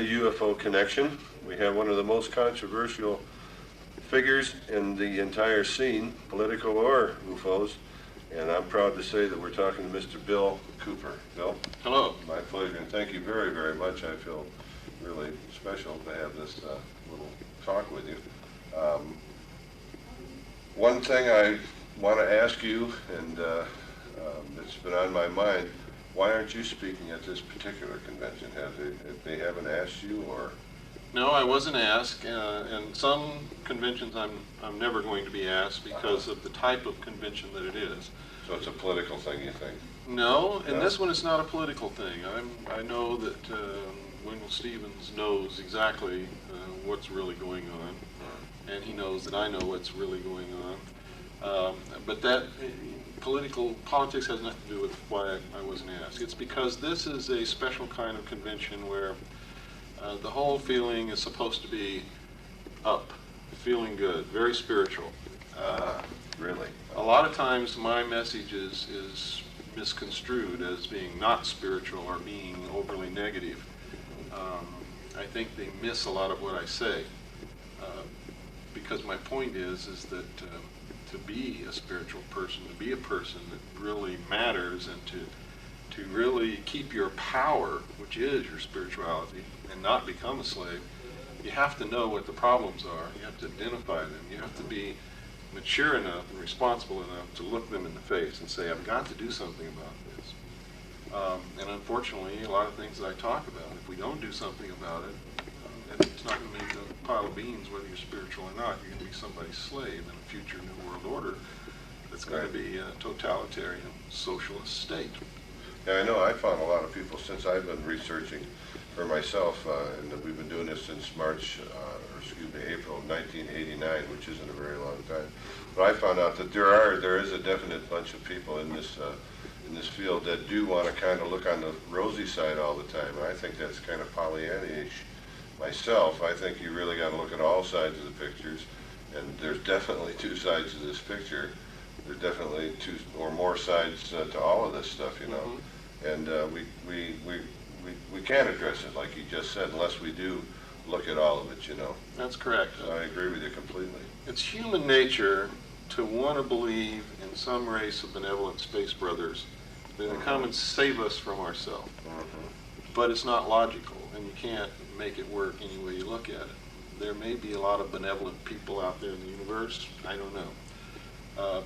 UFO connection. We have one of the most controversial figures in the entire scene, political or UFOs, and I'm proud to say that we're talking to Mr. Bill Cooper. Bill? Hello. My pleasure, and thank you very, very much. I feel really special to have this little talk with you. One thing I want to ask you, and it's been on my mind, why aren't you speaking at this particular convention? If they haven't asked you, or? No, I wasn't asked, and some conventions I'm never going to be asked because of the type of convention that it is. So it's a political thing, you think? No, and this one is not a political thing. I know that Wendell Stevens knows exactly what's really going on, and he knows that I know what's really going on. But that politics has nothing to do with why I wasn't asked. It's because this is a special kind of convention where the whole feeling is supposed to be up, feeling good, very spiritual. Really? A lot of times my message is misconstrued as being not spiritual or being overly negative. I think they miss a lot of what I say because my point is that to be a spiritual person, to be a person that really matters, and to really keep your power, which is your spirituality, and not become a slave, you have to know what the problems are. You have to identify them. You have to be mature enough and responsible enough to look them in the face and say, I've got to do something about this. And unfortunately, a lot of things that I talk about, if we don't do something about it, it's not going to make a pile of beans whether you're spiritual or not. You're going to be somebody's slave in a future New World Order that's going to be a totalitarian socialist state. Yeah, I know. I found a lot of people since I've been researching for myself, and we've been doing this since April of 1989, which isn't a very long time. But I found out that there is a definite bunch of people in this field that do want to kind of look on the rosy side all the time. And I think that's kind of Pollyanna-ish. Myself, I think you really got to look at all sides of the pictures, and there's definitely two sides to this picture. There's definitely two or more sides to all of this stuff, you know. Mm-hmm. And we can't address it, like you just said, unless we do look at all of it, you know. That's correct. So I agree with you completely. It's human nature to want to believe in some race of benevolent space brothers that will come and save us from ourselves. But it's not logical, and you can't make it work any way you look at it. There may be a lot of benevolent people out there in the universe, I don't know.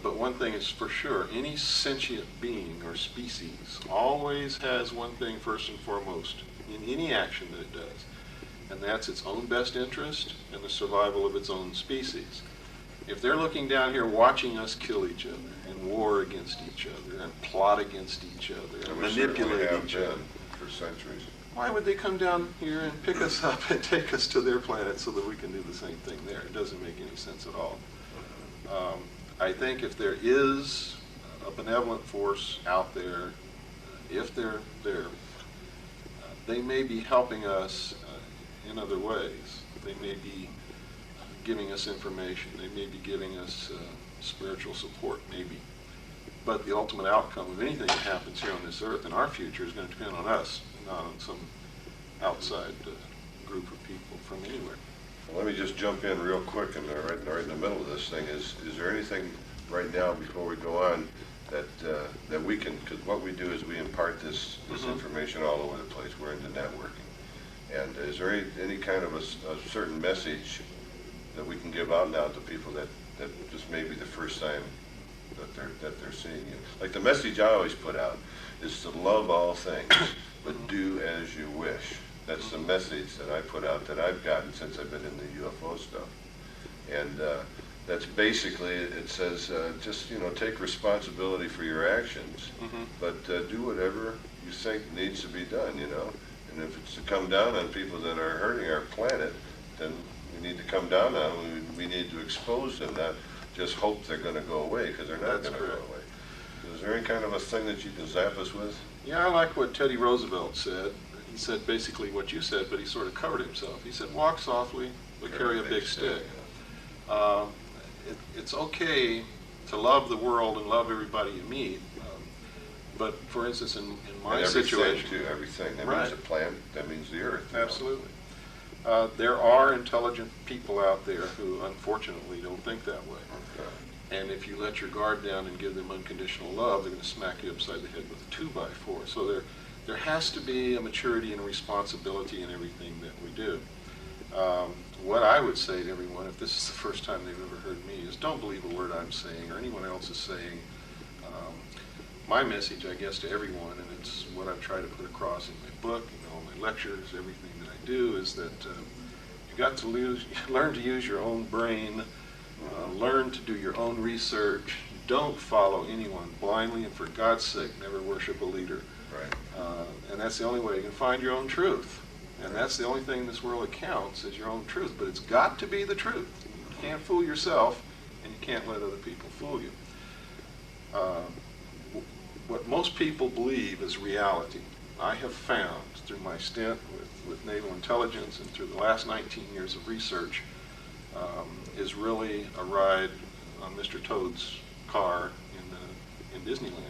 But one thing is for sure, any sentient being or species always has one thing first and foremost in any action that it does, and that's its own best interest and the survival of its own species. If they're looking down here watching us kill each other and war against each other and plot against each other and manipulate each other for centuries, why would they come down here and pick us up and take us to their planet so that we can do the same thing there? It doesn't make any sense at all. I think if there is a benevolent force out there, if they're there, they may be helping us in other ways. They may be giving us information. They may be giving us spiritual support, maybe. But the ultimate outcome of anything that happens here on this earth in our future is going to depend on us, not on some outside group of people from anywhere. Well, let me just jump in real quick, and right in the middle of this thing is there anything right now before we go on that we can, because what we do is we impart this information all over the place. We're into networking. And is there any kind of a certain message that we can give out now to people that just may be the first time that they're seeing you? Like the message I always put out is to love all things, but do as you wish. That's the message that I put out that I've gotten since I've been in the UFO stuff. And that's basically, it says, just, you know, take responsibility for your actions, but do whatever you think needs to be done, you know. And if it's to come down on people that are hurting our planet, then we need to come down on them. We need to expose them, not just hope they're going to go away, because they're not going to go away. Is there any kind of a thing that you can zap us with? Yeah, I like what Teddy Roosevelt said. He said basically what you said, but he sort of covered himself. He said, walk softly, but carry a big stick. It's okay to love the world and love everybody you meet, but for instance, in my situation... Everything. That right. means the plant, that means the earth. Absolutely. There are intelligent people out there who unfortunately don't think that way. Okay. And if you let your guard down and give them unconditional love, they're going to smack you upside the head with a 2x4. So there has to be a maturity and a responsibility in everything that we do. What I would say to everyone, if this is the first time they've ever heard me, is don't believe a word I'm saying or anyone else is saying. My message, I guess, to everyone, and it's what I've tried to put across in my book, in all my lectures, everything that I do, is that you've got to learn to use your own brain, learn to do your own research. Don't follow anyone blindly, and for God's sake, never worship a leader. Right. And that's the only way you can find your own truth. And that's the only thing in this world that counts, is your own truth. But it's got to be the truth. You can't fool yourself, and you can't let other people fool you. What most people believe is reality. I have found through my stint with Naval Intelligence and through the last 19 years of research is really a ride on Mr. Toad's car in Disneyland.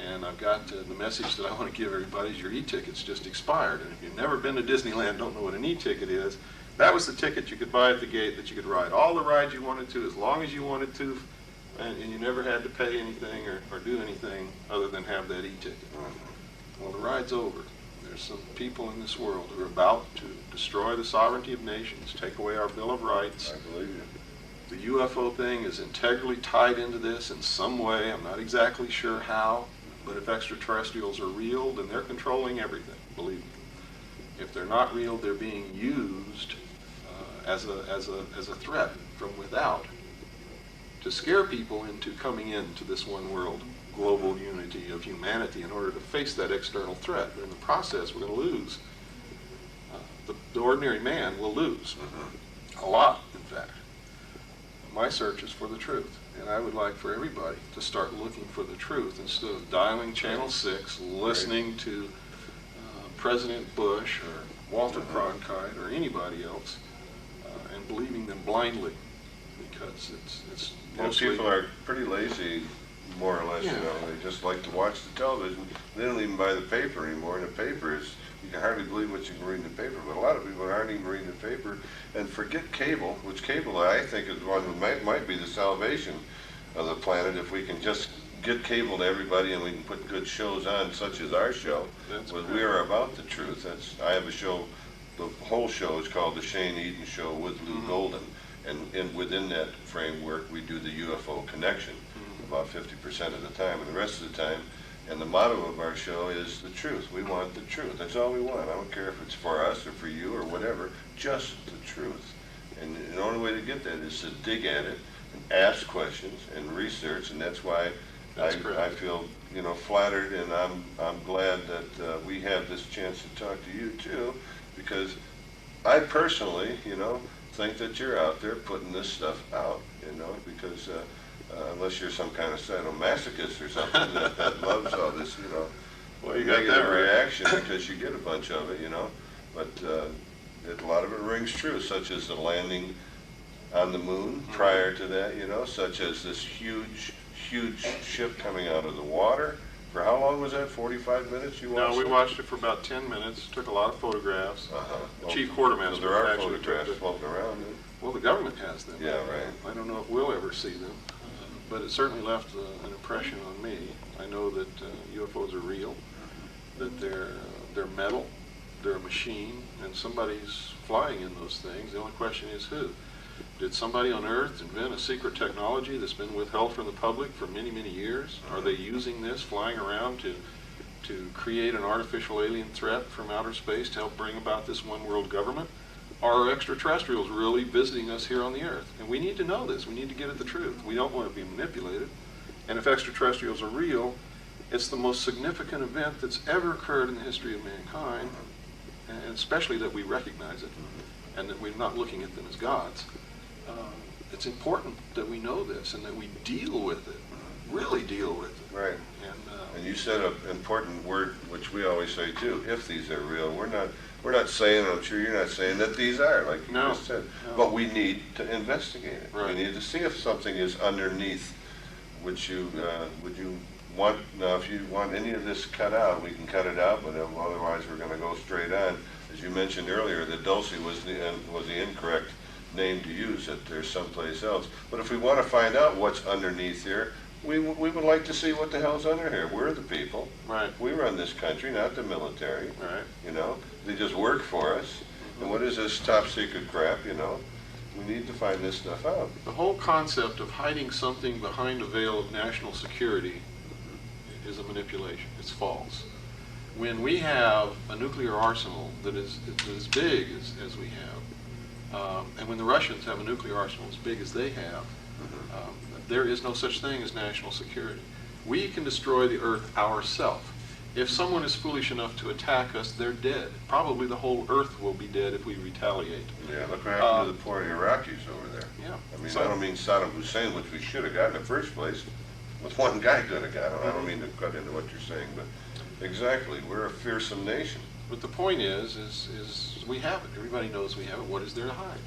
And I've got the message that I want to give everybody is your e-ticket's just expired. And if you've never been to Disneyland, don't know what an e-ticket is, that was the ticket you could buy at the gate that you could ride all the rides you wanted to, as long as you wanted to, and you never had to pay anything or do anything other than have that e-ticket. Well, the ride's over. There's some people in this world who are about to destroy the sovereignty of nations, take away our Bill of Rights. I believe you. The UFO thing is integrally tied into this in some way. I'm not exactly sure how, but if extraterrestrials are real, then they're controlling everything, believe me. If they're not real, they're being used as a threat from without to scare people into coming into this one world global unity of humanity in order to face that external threat. But in the process, we're going to lose. The ordinary man will lose. A lot, in fact. My search is for the truth. And I would like for everybody to start looking for the truth instead of dialing Channel 6, listening to President Bush or Walter Cronkite or anybody else, and believing them blindly, because it's Most mostly... people are pretty lazy, more or less, Yeah. you know. They just like to watch the television. They don't even buy the paper anymore, and the paper is, you can hardly believe what you can read in the paper, but a lot of people aren't even reading the paper. And forget cable, which cable I think is one who might be the salvation of the planet if we can just get cable to everybody and we can put good shows on, such as our show. That's But correct. we are about the truth. I have a show, the whole show is called The Shane Eden Show with Lou Golden. And within that framework, we do the UFO connection about 50% of the time, and the rest of the time, and the motto of our show is the truth. We want the truth. That's all we want. I don't care if it's for us or for you or whatever, just the truth. And the only way to get that is to dig at it and ask questions and research, and that's why That's I correct. feel, you know, flattered, and I'm glad that we have this chance to talk to you too, because I personally, you know, think that you're out there putting this stuff out, you know, because unless you're some kind of sadomasochist or something that loves all this, you know, Well, you got negative that right. reaction because you get a bunch of it, you know, but a lot of it rings true, such as the landing on the moon prior to that, you know, such as this huge ship coming out of the water. For how long was that? 45 minutes you watched No, we it? watched it for about 10 minutes, took a lot of photographs. The chief quartermaster So there are actually took photographs the- floating around. Well, the government has them. Yeah, right. I don't know if we'll ever see them, but it certainly left an impression on me. I know that UFOs are real, that they're metal, they're a machine, and somebody's flying in those things. The only question is who. Did somebody on Earth invent a secret technology that's been withheld from the public for many, many years? Are they using this, flying around to create an artificial alien threat from outer space to help bring about this one world government? Are extraterrestrials really visiting us here on the Earth? And we need to know this. We need to get at the truth. We don't want to be manipulated. And if extraterrestrials are real, it's the most significant event that's ever occurred in the history of mankind, and especially that we recognize it, and that we're not looking at them as gods. It's important that we know this and that we deal with it, really deal with it. Right. And you said an important word, which we always say too, if these are real. We're not saying, I'm sure you're not saying that these are, like you No, just said. no. But we need to investigate it. Right. We need to see if something is underneath. Would you want, now if you want any of this cut out, we can cut it out, but otherwise we're going to go straight on. as you mentioned earlier, that Dulce was the incorrect name to use, that there's someplace else. But if we want to find out what's underneath here, we would like to see what the hell's under here. We're the people. Right. We run this country, not the military. Right. You know, they just work for us. And what is this top secret crap, you know? We need to find this stuff out. The whole concept of hiding something behind a veil of national security is a manipulation. It's false. When we have a nuclear arsenal that is as big as we have, and when the Russians have a nuclear arsenal as big as they have, there is no such thing as national security. We can destroy the earth ourselves. If someone is foolish enough to attack us, they're dead. Probably the whole earth will be dead if we retaliate. Yeah, look what happened to the poor Iraqis over there. Yeah. I mean, I don't mean Saddam Hussein, which we should have got in the first place. With one guy could have got him. I don't mean to cut into what you're saying, but exactly, we're a fearsome nation. But the point is we have it. Everybody knows we have it. What is there to hide?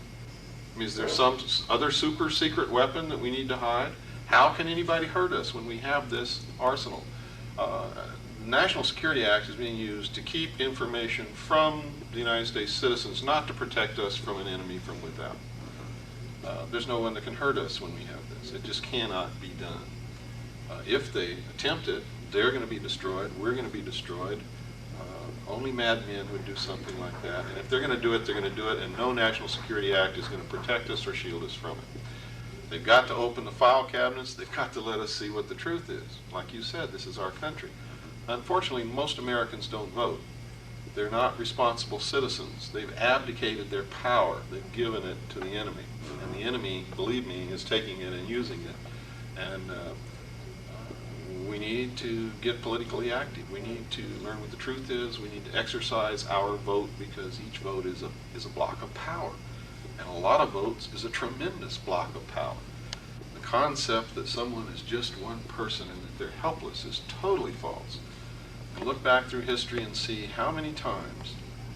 I mean, is there some other super secret weapon that we need to hide? How can anybody hurt us when we have this arsenal? The National Security Act is being used to keep information from the United States citizens, not to protect us from an enemy from without. There's no one that can hurt us when we have this. It just cannot be done. If they attempt it, they're going to be destroyed. We're going to be destroyed. Only madmen would do something like that. And if they're going to do it, they're going to do it, and no National Security Act is going to protect us or shield us from it. They've got to open the file cabinets. They've got to let us see what the truth is. Like you said, this is our country. Unfortunately, most Americans don't vote. They're not responsible citizens. They've abdicated their power. They've given it to the enemy. And the enemy, believe me, is taking it and using it. And we need to get politically active. We need to learn what the truth is. We need to exercise our vote, because each vote is a block of power. And a lot of votes is a tremendous block of power. The concept that someone is just one person and that they're helpless is totally false. And look back through history and see how many times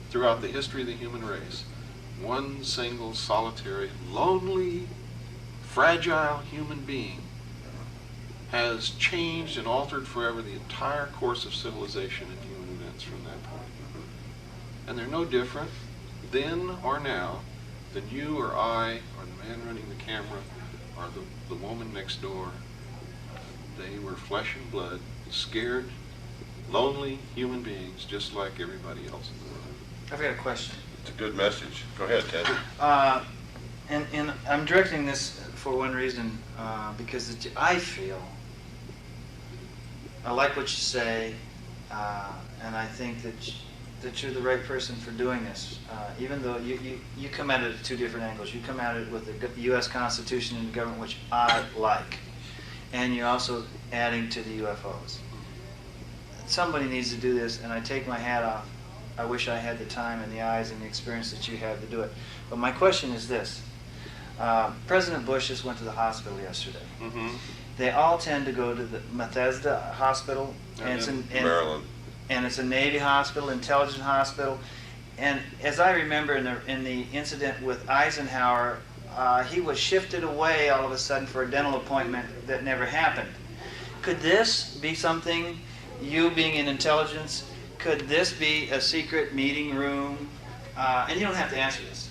throughout the history of the human race, one single, solitary, lonely, fragile human being has changed and altered forever the entire course of civilization and human events from that point. And they're no different then or now than you or I or the man running the camera or the woman next door. They were flesh and blood, scared, lonely human beings just like everybody else in the world. I've got a question. It's a good message. Go ahead, Ted. And I'm directing this for one reason, because I feel, I like what you say, and I think that you're the right person for doing this. Even though you come at it at two different angles. You come at it with the U.S. Constitution and the government, which I like, and you're also adding to the UFOs. Somebody needs to do this, and I take my hat off. I wish I had the time and the eyes and the experience that you have to do it. But my question is this. President Bush just went to the hospital yesterday. Mm-hmm. They all tend to go to the Bethesda Hospital, and it's in Maryland. And it's a Navy hospital, intelligence hospital. And as I remember in the incident with Eisenhower, he was shifted away all of a sudden for a dental appointment that never happened. Could this be something, you being in intelligence, could this be a secret meeting room? And you don't have to answer this.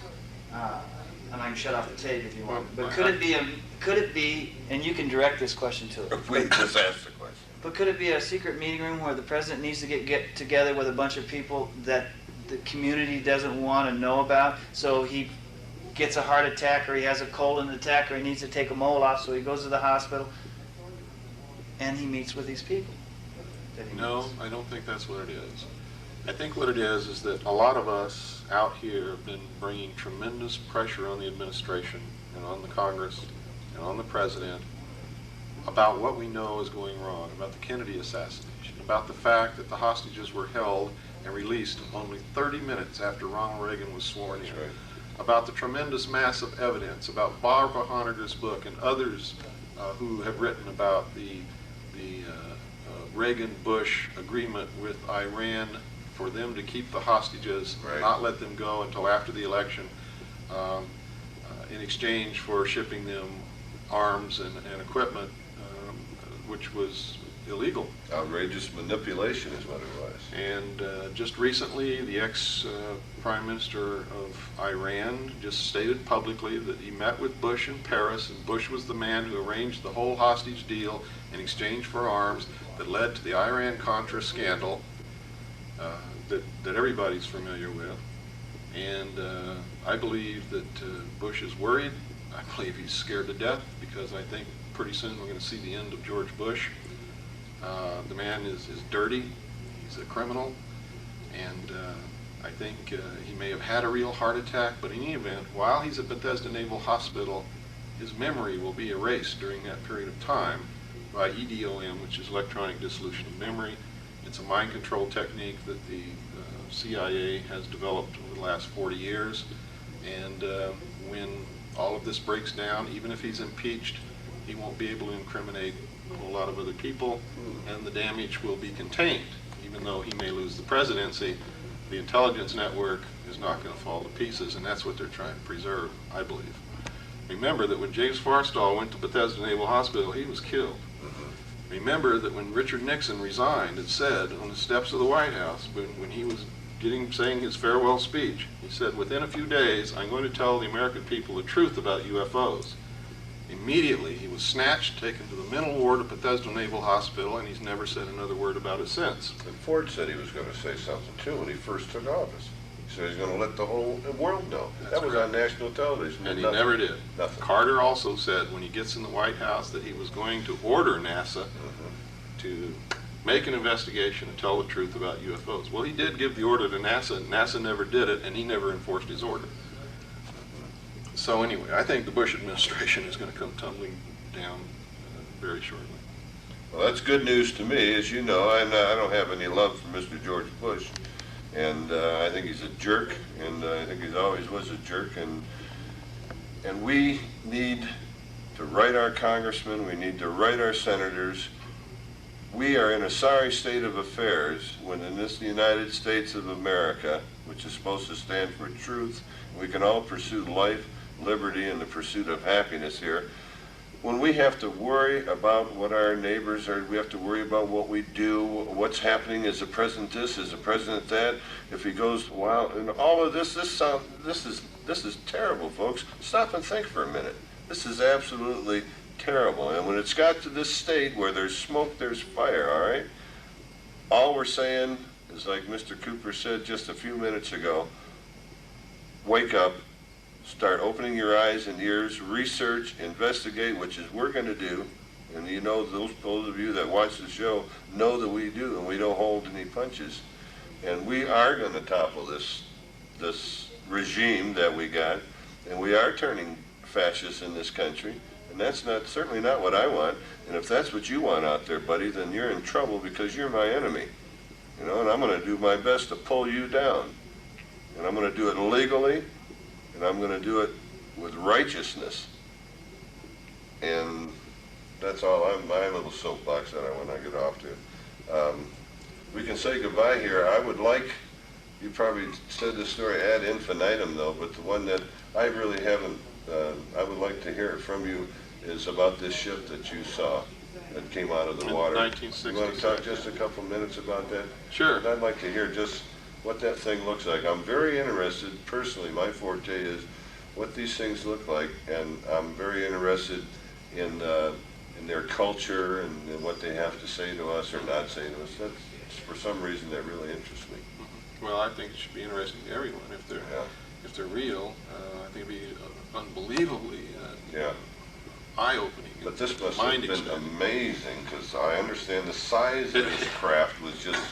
And I can shut off the tape if you want. But could it be, and you can direct this question to it. Please just ask the question. But could it be a secret meeting room where the president needs to get together with a bunch of people that the community doesn't want to know about? So he gets a heart attack, or he has a colon attack, or he needs to take a mole off, so he goes to the hospital and he meets with these people. No, I don't think that's what it is. I think what it is that a lot of us out here have been bringing tremendous pressure on the administration and on the Congress and on the president about what we know is going wrong, about the Kennedy assassination, about the fact that the hostages were held and released only 30 minutes after Ronald Reagan was sworn in, Right. about the tremendous mass of evidence, about Barbara Honegger's book and others who have written about the Reagan-Bush agreement with Iran for them to keep the hostages, Right. not let them go until after the election, in exchange for shipping them arms and equipment, which was illegal. Outrageous manipulation is what it was. And just recently, the ex-Prime Minister of Iran just stated publicly that he met with Bush in Paris, and Bush was the man who arranged the whole hostage deal in exchange for arms that led to the Iran-Contra scandal that everybody's familiar with. And I believe that Bush is worried. I believe he's scared to death, because I think pretty soon we're going to see the end of George Bush. The man is dirty, he's a criminal, and I think he may have had a real heart attack, but in any event, while he's at Bethesda Naval Hospital, his memory will be erased during that period of time by EDOM, which is electronic dissolution of memory. It's a mind control technique that the CIA has developed over the last 40 years, and when all of this breaks down, even if he's impeached, he won't be able to incriminate a whole lot of other people, and the damage will be contained. Even though he may lose the presidency, the intelligence network is not going to fall to pieces, and that's what they're trying to preserve, I believe. Remember that when James Forrestal went to Bethesda Naval Hospital, he was killed. Remember that when Richard Nixon resigned, it said on the steps of the White House, when he was saying his farewell speech, he said, "Within a few days, I'm going to tell the American people the truth about UFOs." Immediately, he was snatched, taken to the mental ward of Bethesda Naval Hospital, and he's never said another word about it since. And Ford said he was going to say something too when he first took office. He said he's going to let the whole world know. That was on national television. And he never did. Nothing. Carter also said when he gets in the White House that he was going to order NASA to make an investigation and tell the truth about UFOs. Well, he did give the order to NASA, and NASA never did it, and he never enforced his order. So anyway, I think the Bush administration is going to come tumbling down very shortly. Well, that's good news to me. As you know, I don't have any love for Mr. George Bush, and I think he's a jerk, and I think he always was a jerk, and we need to write our congressmen, we need to write our senators. We are in a sorry state of affairs when in this United States of America, which is supposed to stand for truth, we can all pursue life, liberty, and the pursuit of happiness here. When we have to worry about what our neighbors are, we have to worry about what we do, what's happening, is the president this, is the president that, if he goes, wow, and all of this is terrible, folks. Stop and think for a minute. This is absolutely terrible. And when it's got to this state where there's smoke, there's fire, all right? All we're saying is, like Mr. Cooper said just a few minutes ago, wake up. Start opening your eyes and ears, research, investigate, which is we're going to do. And you know, those of you that watch the show know that we do, and we don't hold any punches. And we are going to topple this regime that we got, and we are turning fascist in this country. And that's certainly not what I want. And if that's what you want out there, buddy, then you're in trouble, because you're my enemy. You know, and I'm going to do my best to pull you down. And I'm going to do it legally. And I'm going to do it with righteousness. And that's all. My little soapbox that I want to get off to. We can say goodbye here. I would like, you probably said this story ad infinitum though, but the one that I really haven't, I would like to hear it from you, is about this ship that you saw that came out of the water. 1966. You want to talk just a couple minutes about that? Sure. And I'd like to hear just what that thing looks like. I'm very interested, personally, my forte is what these things look like, and I'm very interested in their culture and what they have to say to us or not say to us. That's, for some reason, that really interests me. Well, I think it should be interesting to everyone. If they're real, I think it'd be unbelievably eye-opening. But this must have been amazing, because I understand the size of this craft was just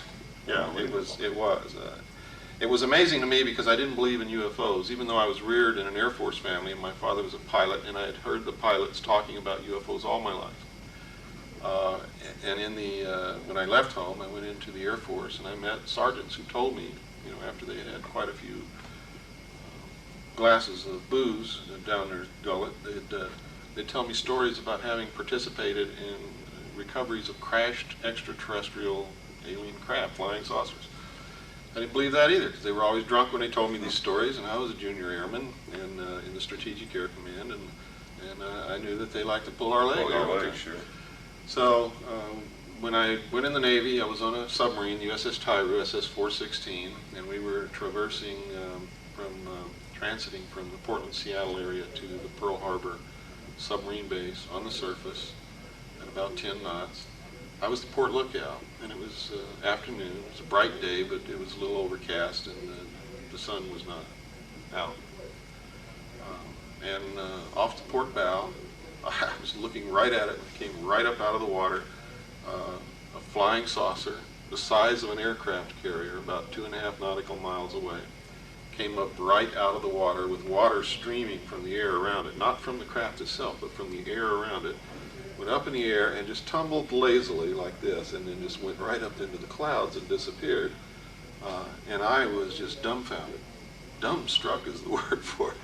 It was amazing to me because I didn't believe in UFOs, even though I was reared in an Air Force family and my father was a pilot, and I had heard the pilots talking about UFOs all my life. And when I left home, I went into the Air Force and I met sergeants who told me, after they had had quite a few glasses of booze down their gullet, they'd tell me stories about having participated in recoveries of crashed extraterrestrial alien craft, flying saucers. I didn't believe that either, because they were always drunk when they told me these stories, and I was a junior airman in the Strategic Air Command, and I knew that they liked to pull our leg all the time. Sure. So when I went in the Navy, I was on a submarine, USS Tyru, SS-416, and we were traversing transiting from the Portland-Seattle area to the Pearl Harbor submarine base on the surface at about 10 knots. I was the port lookout, and it was afternoon. It was a bright day, but it was a little overcast, and the sun was not out. Off the port bow, I was looking right at it. It came right up out of the water. A flying saucer, the size of an aircraft carrier, about 2.5 nautical miles away, came up right out of the water with water streaming from the air around it, not from the craft itself, but from the air around it. Went up in the air and just tumbled lazily like this, and then just went right up into the clouds and disappeared. And I was just dumbfounded. Dumbstruck is the word for it.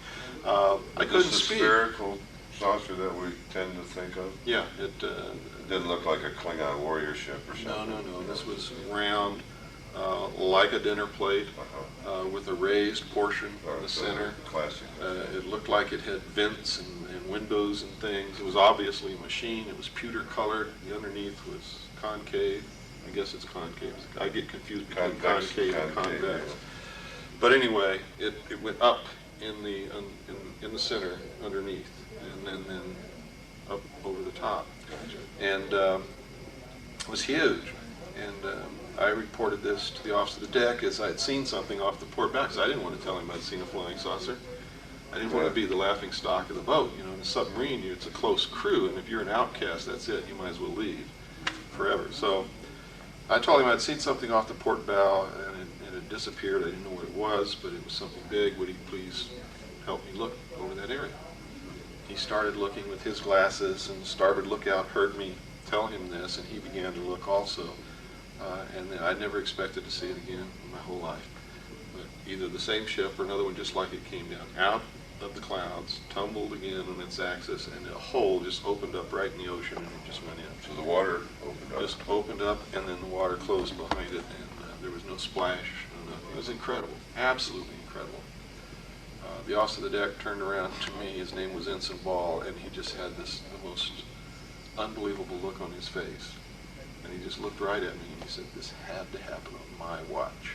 I couldn't speak. Is this a spherical saucer that we tend to think of? Yeah, it didn't look like a Klingon warrior ship or something. No. This was round, like a dinner plate, with a raised portion in the center. Classic. It looked like it had vents and windows and things. It was obviously a machine. It was pewter colored. The underneath was concave. I guess it's concave. I get confused between concave and convex. Yeah. But anyway, it went up in the center underneath, and then up over the top. And it was huge. And I reported this to the officer of the deck as I had seen something off the port bow, because I didn't want to tell him I'd seen a flying saucer. I didn't want to be the laughing stock of the boat. You know, in a submarine, it's a close crew, and if you're an outcast, that's it. You might as well leave forever. So I told him I'd seen something off the port bow, and it disappeared. I didn't know what it was, but it was something big. Would he please help me look over that area? He started looking with his glasses, and starboard lookout heard me tell him this, and he began to look also. And I never expected to see it again in my whole life. But either the same ship or another one just like it came down out of the clouds, tumbled again on its axis, and a hole just opened up right in the ocean, and it just went in. So the water opened up? Just opened up, and then the water closed behind it, and there was no splash, no nothing. It was incredible, absolutely incredible. The officer of the deck turned around to me. His name was Ensign Ball, and he just had the most unbelievable look on his face. And he just looked right at me, and he said, "This had to happen on my watch."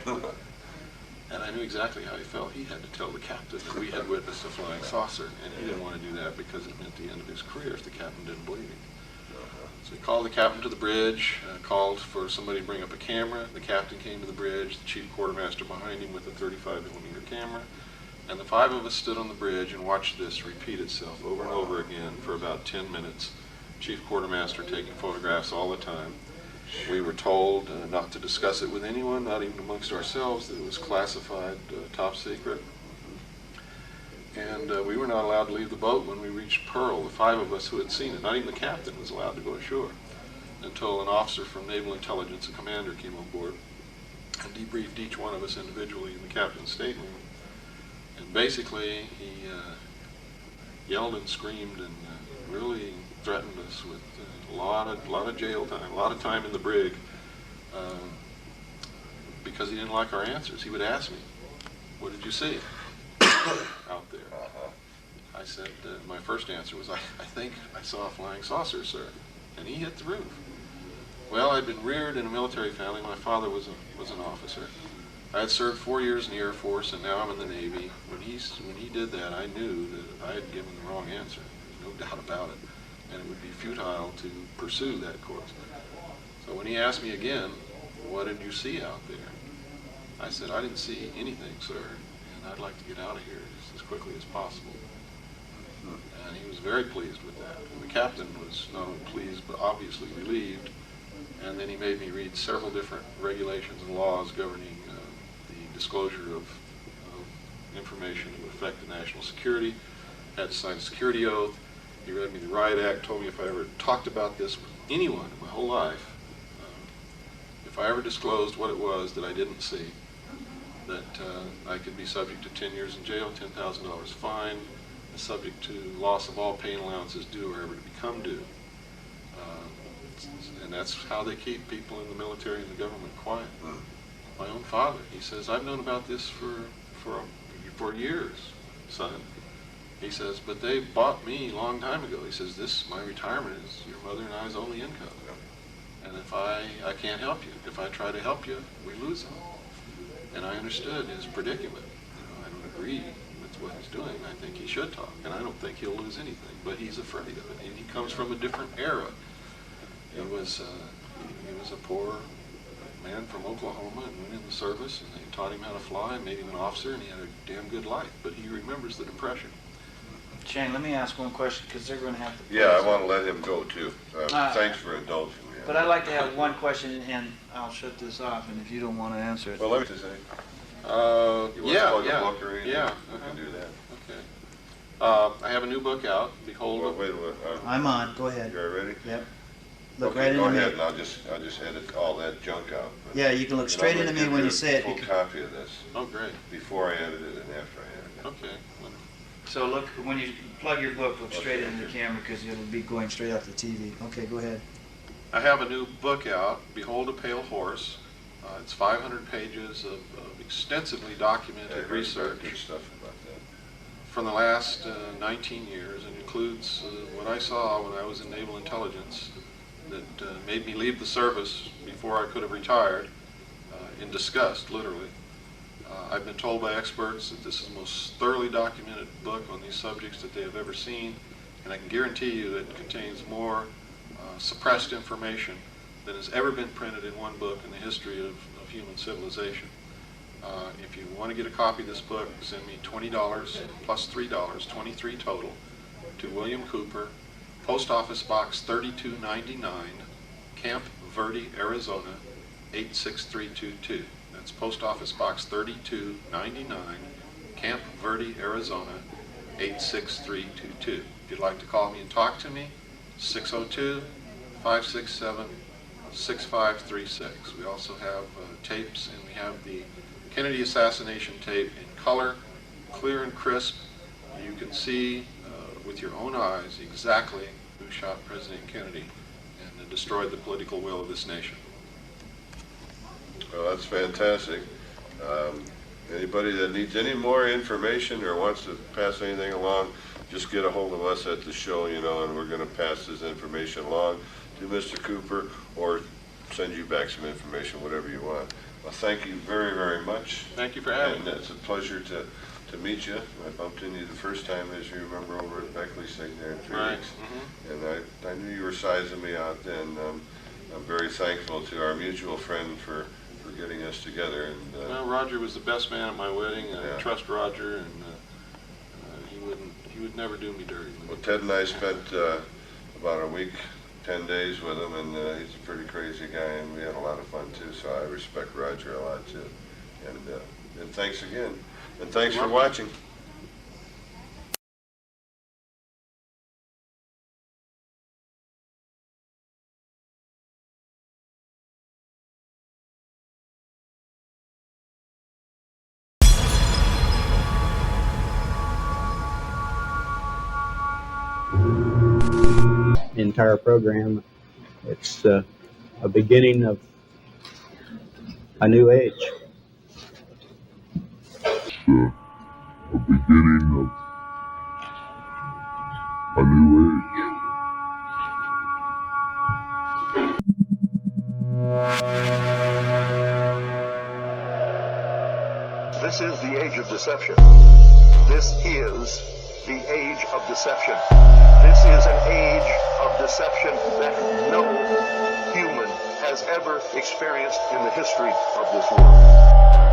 And I knew exactly how he felt. He had to tell the captain that we had witnessed a flying saucer, and he didn't want to do that because it meant the end of his career if the captain didn't believe him. So he called the captain to the bridge, called for somebody to bring up a camera. The captain came to the bridge, the chief quartermaster behind him with a 35mm camera. And the five of us stood on the bridge and watched this repeat itself over and over again for about 10 minutes. Chief quartermaster taking photographs all the time. We were told not to discuss it with anyone, not even amongst ourselves, that it was classified, top secret. And we were not allowed to leave the boat when we reached Pearl, the five of us who had seen it. Not even the captain was allowed to go ashore until an officer from Naval Intelligence, a commander, came on board and debriefed each one of us individually in the captain's stateroom. And basically, he yelled and screamed and really threatened us with a lot of jail time, a lot of time in the brig, because he didn't like our answers. He would ask me, "What did you see out there?" I said, my first answer was, I think I saw a flying saucer, sir. And he hit the roof. Well, I'd been reared in a military family. My father was an officer. I had served 4 years in the Air Force, and now I'm in the Navy. When he did that, I knew that I had given the wrong answer. There's no doubt about it. And it would be futile to pursue that course. So when he asked me again, "What did you see out there?" I said, "I didn't see anything, sir, and I'd like to get out of here as quickly as possible." And he was very pleased with that. And the captain was not only pleased, but obviously relieved. And then he made me read several different regulations and laws governing the disclosure of information that would affect the national security. Had to sign a security oath. He read me the Riot Act, told me if I ever talked about this with anyone in my whole life, if I ever disclosed what it was that I didn't see, that I could be subject to 10 years in jail, $10,000 fine, and subject to loss of all pay and allowances due or ever to become due. And that's how they keep people in the military and the government quiet. My own father, he says, "I've known about this for years, son." He says, "But they bought me a long time ago." He says, my retirement is your mother and I's only income." And if I can't help you. If I try to help you, we lose him. And I understood his predicament. I don't agree with what he's doing. I think he should talk, and I don't think he'll lose anything. But he's afraid of it. And he comes from a different era. He was a poor man from Oklahoma and went in the service, and they taught him how to fly and made him an officer, and he had a damn good life. But he remembers the Depression. Shane, let me ask one question, because they're going to have to... Yeah, I want to let him go too. Thanks for indulging me. But I'd like to have one question, and I'll shut this off, and if you don't want to answer it... Well, let me just say. You want to plug a book or anything? Yeah. We can do that. Okay. I have a new book out. Behold. Well, wait a minute. I'm on. Go ahead. You ready? Yep. Look Okay, right into go me. ahead, and I'll just edit all that junk out. But, Yeah, you can look straight into me when you say it. Full copy of this Oh, great. before I edit it and after I edit it. Okay. Wonderful. So look, when you plug your book, look straight into the camera, because it'll be going straight off the TV. Okay, go ahead. I have a new book out, Behold a Pale Horse. It's 500 pages of extensively I documented heard research good stuff about that. from the last 19 years, and includes what I saw when I was in Naval Intelligence that made me leave the service before I could have retired, in disgust, literally. I've been told by experts that this is the most thoroughly documented book on these subjects that they have ever seen, and I can guarantee you that it contains more suppressed information than has ever been printed in one book in the history of human civilization. If you want to get a copy of this book, send me $20 plus $3, $23 total, to William Cooper, Post Office Box 3299, Camp Verde, Arizona 86322. That's Post Office Box 3299, Camp Verde, Arizona 86322. If you'd like to call me and talk to me, 602-567-6536. We also have tapes, and we have the Kennedy assassination tape in color, clear and crisp. You can see with your own eyes exactly who shot President Kennedy and destroyed the political will of this nation. Well, that's fantastic. Anybody that needs any more information or wants to pass anything along, just get a hold of us at the show, and we're going to pass this information along to Mr. Cooper or send you back some information, whatever you want. Well, thank you very, very much. Thank you for having me. And it's a pleasure to meet you. I bumped into you the first time, as you remember, over at Beckley's thing there in 3 weeks. Mm-hmm. And I knew you were sizing me out then. I'm very thankful to our mutual friend for getting us together. And Well, Roger was the best man at my wedding. I Yeah. trust Roger, and he would never do me dirty. well, Ted and I spent about a week, 10 days with him, and he's a pretty crazy guy, and we had a lot of fun too. So I respect Roger a lot too. And thanks again. And thanks for watching. The entire program. It's a beginning of a new age. A beginning of a new age. This is the age of deception. This is the age of deception. This is an age of deception that no human has ever experienced in the history of this world.